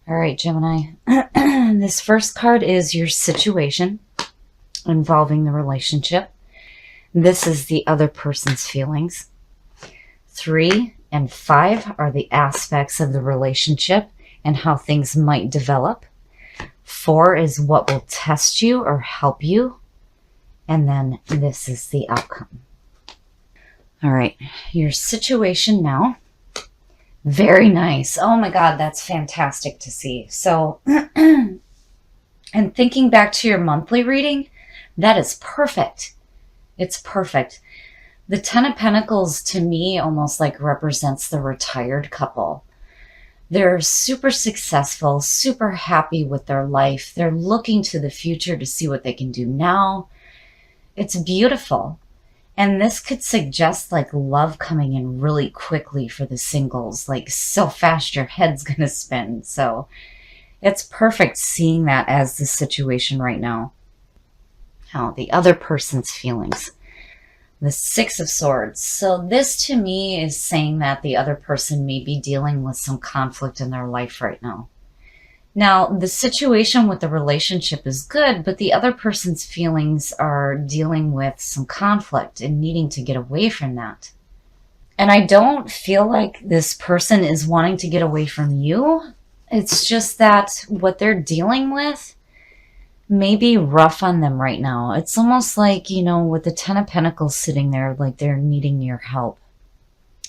All right, Gemini. This first card is your situation involving the relationship. This is the other person's feelings. 3 and 5 are the aspects of the relationship and how things might develop. 4 is what will test you or help you. And then this is the outcome. All right, your situation now. Very nice. Oh my God, that's fantastic to see. So, and thinking back to your monthly reading, that is perfect. It's perfect. The Ten of Pentacles to me almost like represents the retired couple. They're super successful, super happy with their life. They're looking to the future to see what they can do now. It's beautiful. And this could suggest like love coming in really quickly for the singles, like so fast your head's going to spin. So it's perfect seeing that as the situation right now. Now, the other person's feelings. The Six of Swords. So this to me is saying that the other person may be dealing with some conflict in their life right now. Now, the situation with the relationship is good, but the other person's feelings are dealing with some conflict and needing to get away from that. And I don't feel like this person is wanting to get away from you. It's just that what they're dealing with may be rough on them right now. It's almost like, with the Ten of Pentacles sitting there, like they're needing your help.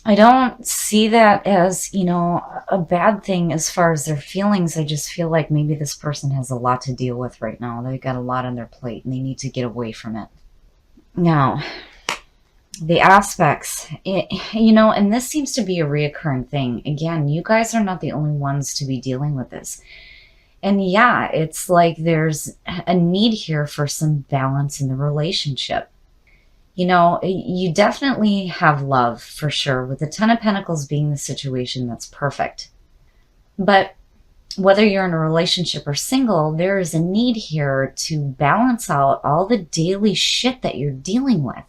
I don't see that as, a bad thing as far as their feelings. I just feel like maybe this person has a lot to deal with right now. They've got a lot on their plate and they need to get away from it. Now, the aspects, and this seems to be a reoccurring thing. Again, you guys are not the only ones to be dealing with this. And yeah, it's like there's a need here for some balance in the relationship. You definitely have love for sure, with the Ten of Pentacles being the situation that's perfect. But whether you're in a relationship or single, there is a need here to balance out all the daily shit that you're dealing with.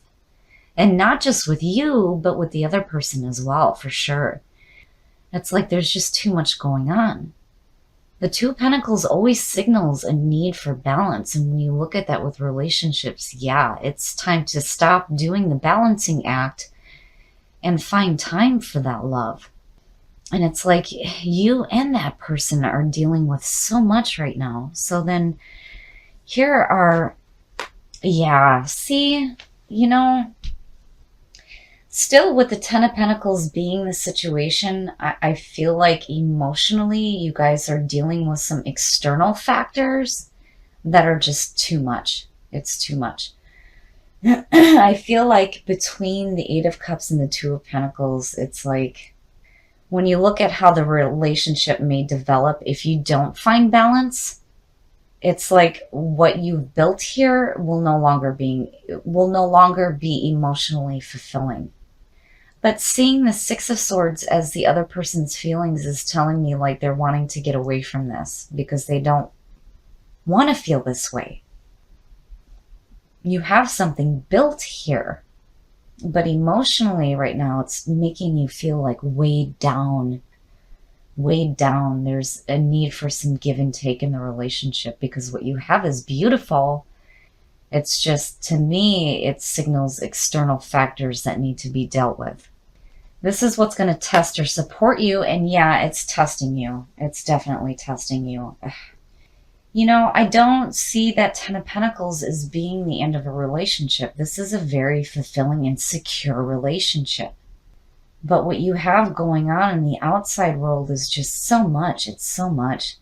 And not just with you, but with the other person as well, for sure. It's like there's just too much going on. The Two of Pentacles always signals a need for balance. And when you look at that with relationships, yeah, it's time to stop doing the balancing act and find time for that love. And it's like you and that person are dealing with so much right now. So then here are, yeah, see, still with the Ten of Pentacles being the situation, I feel like emotionally you guys are dealing with some external factors that are just too much. It's too much. I feel like between the Eight of Cups and the Two of Pentacles, it's like when you look at how the relationship may develop, if you don't find balance, it's like what you've built here will no longer be emotionally fulfilling. But seeing the Six of Swords as the other person's feelings is telling me like they're wanting to get away from this because they don't want to feel this way. You have something built here, but emotionally right now it's making you feel like weighed down. Weighed down. There's a need for some give and take in the relationship because what you have is beautiful. It's just, to me, it signals external factors that need to be dealt with. This is what's going to test or support you. And yeah, it's testing you. It's definitely testing you. I don't see that Ten of Pentacles as being the end of a relationship. This is a very fulfilling and secure relationship. But what you have going on in the outside world is just so much. It's so much.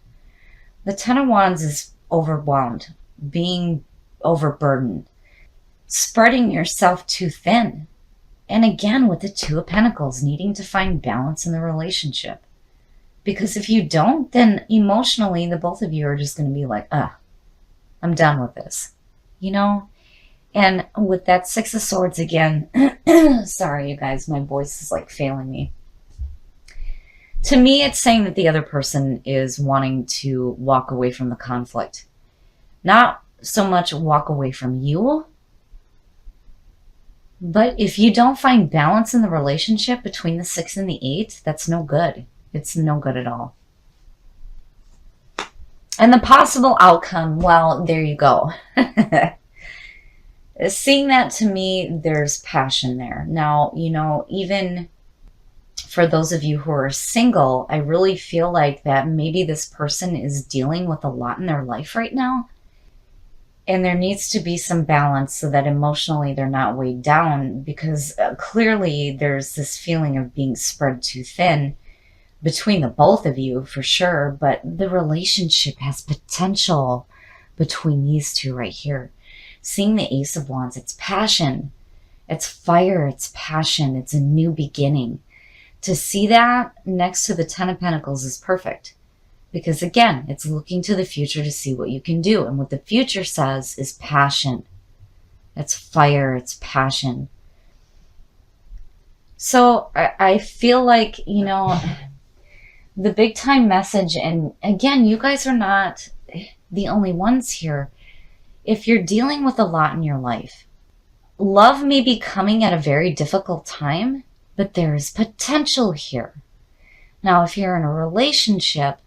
The Ten of Wands is overwhelmed, being overburdened, spreading yourself too thin. And again, with the Two of Pentacles, needing to find balance in the relationship. Because if you don't, then emotionally, the both of you are just going to be like, I'm done with this. And with that Six of Swords again, sorry, you guys, my voice is like failing me. To me, it's saying that the other person is wanting to walk away from the conflict. Not so much walk away from you, but if you don't find balance in the relationship between the 6 and the 8, that's no good. It's no good at all. And the possible outcome, well, there you go. Seeing that, to me, there's passion there. Now, even for those of you who are single, I really feel like that maybe this person is dealing with a lot in their life right now. And there needs to be some balance so that emotionally they're not weighed down, because clearly there's this feeling of being spread too thin between the both of you for sure. But the relationship has potential between these two right here. Seeing the Ace of Wands, it's passion, it's fire, it's passion, it's a new beginning. To see that next to the Ten of Pentacles is perfect. Because again, it's looking to the future to see what you can do. And what the future says is passion. It's fire, it's passion. So I feel like, the big time message, and again, you guys are not the only ones here. If you're dealing with a lot in your life, love may be coming at a very difficult time, but there is potential here. Now, if you're in a relationship,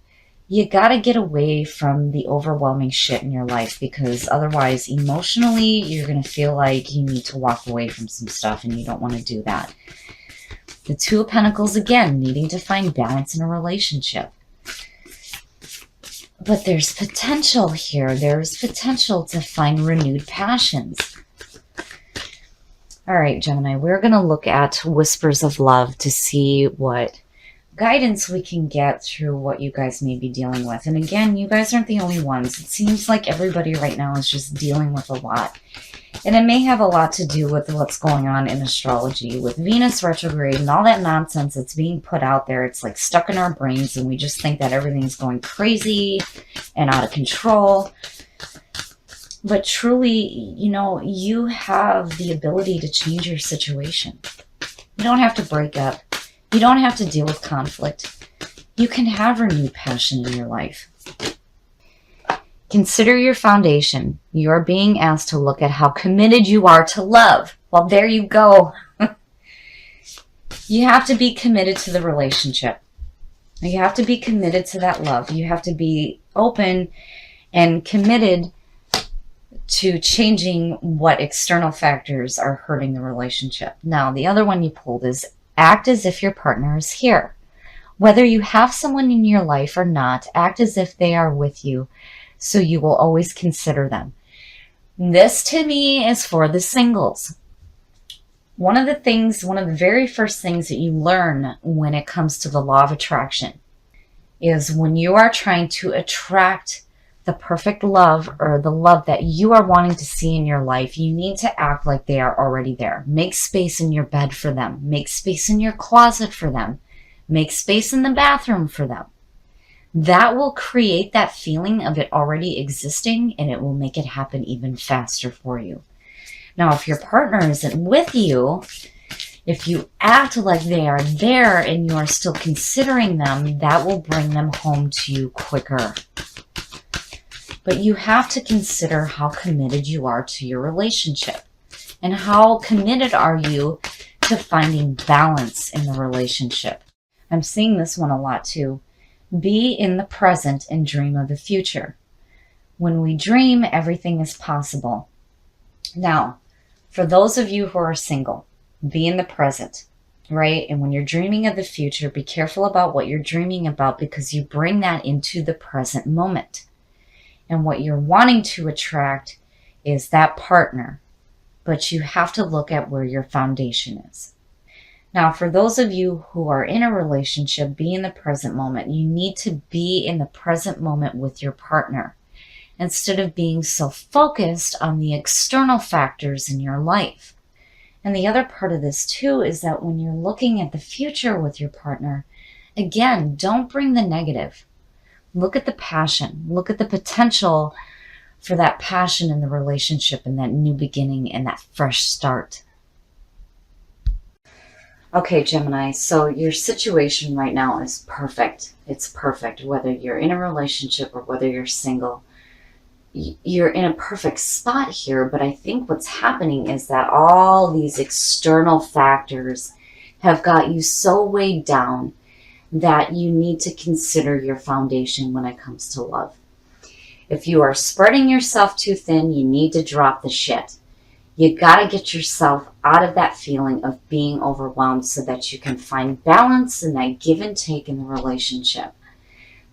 you got to get away from the overwhelming shit in your life, because otherwise emotionally you're going to feel like you need to walk away from some stuff, and you don't want to do that. The Two of Pentacles, again, needing to find balance in a relationship. But there's potential here. There's potential to find renewed passions. All right, Gemini, we're going to look at Whispers of Love to see what guidance we can get through what you guys may be dealing with. And again, you guys aren't the only ones. It seems like everybody right now is just dealing with a lot. And it may have a lot to do with what's going on in astrology with Venus retrograde and all that nonsense that's being put out there. It's like stuck in our brains, and we just think that everything's going crazy and out of control. But truly, you have the ability to change your situation. You don't have to break up. You don't have to deal with conflict. You can have renewed passion in your life. Consider your foundation. You are being asked to look at how committed you are to love. Well, there you go. You have to be committed to the relationship. You have to be committed to that love. You have to be open and committed to changing what external factors are hurting the relationship. Now, the other one you pulled is act as if your partner is here. Whether you have someone in your life or not, act as if they are with you, so you will always consider them. This to me is for the singles. One of the very first things that you learn when it comes to the law of attraction is when you are trying to attract the perfect love, or the love that you are wanting to see in your life, you need to act like they are already there. Make space in your bed for them. Make space in your closet for them. Make space in the bathroom for them. That will create that feeling of it already existing, and it will make it happen even faster for you. Now, if your partner isn't with you, if you act like they are there and you are still considering them, that will bring them home to you quicker. But you have to consider how committed you are to your relationship, and how committed are you to finding balance in the relationship. I'm seeing this one a lot too. Be in the present and dream of the future. When we dream, everything is possible. Now, for those of you who are single, be in the present, right? And when you're dreaming of the future, be careful about what you're dreaming about, because you bring that into the present moment. And what you're wanting to attract is that partner. But you have to look at where your foundation is. Now, for those of you who are in a relationship, be in the present moment. You need to be in the present moment with your partner, instead of being so focused on the external factors in your life. And the other part of this too is that when you're looking at the future with your partner, again, don't bring the negative. Look at the passion. Look at the potential for that passion in the relationship, and that new beginning and that fresh start. Okay, Gemini, so your situation right now is perfect. It's perfect. Whether you're in a relationship or whether you're single, you're in a perfect spot here. But I think what's happening is that all these external factors have got you so weighed down that you need to consider your foundation when it comes to love. If you are spreading yourself too thin, you need to drop the shit. You got to get yourself out of that feeling of being overwhelmed so that you can find balance and that give and take in the relationship.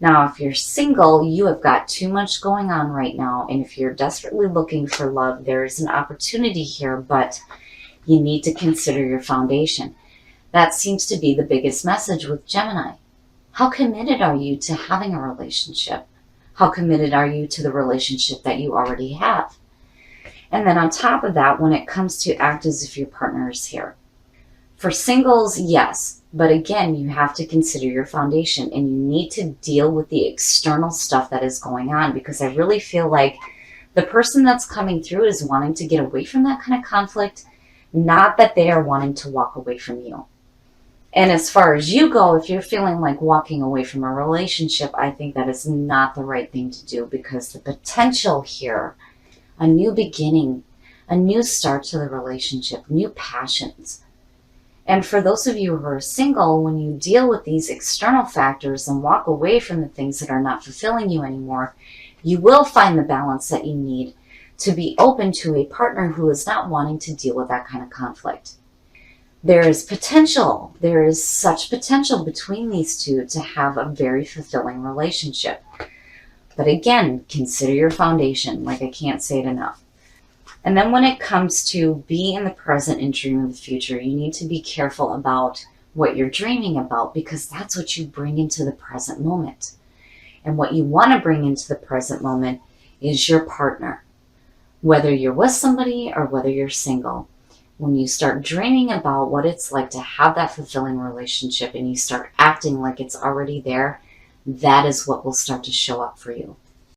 Now, if you're single, you have got too much going on right now. And if you're desperately looking for love, there is an opportunity here, but you need to consider your foundation. That seems to be the biggest message with Gemini. How committed are you to having a relationship? How committed are you to the relationship that you already have? And then on top of that, when it comes to act as if your partner is here. For singles, yes. But again, you have to consider your foundation and you need to deal with the external stuff that is going on, because I really feel like the person that's coming through is wanting to get away from that kind of conflict, not that they are wanting to walk away from you. And as far as you go, if you're feeling like walking away from a relationship, I think that is not the right thing to do, because the potential here, a new beginning, a new start to the relationship, new passions. And for those of you who are single, when you deal with these external factors and walk away from the things that are not fulfilling you anymore, you will find the balance that you need to be open to a partner who is not wanting to deal with that kind of conflict. There is potential. There is such potential between these two to have a very fulfilling relationship. But again, consider your foundation. Like, I can't say it enough. And then when it comes to be in the present and dream of the future, you need to be careful about what you're dreaming about, because that's what you bring into the present moment. And what you want to bring into the present moment is your partner. Whether you're with somebody or whether you're single, when you start dreaming about what it's like to have that fulfilling relationship and you start acting like it's already there, that is what will start to show up for you.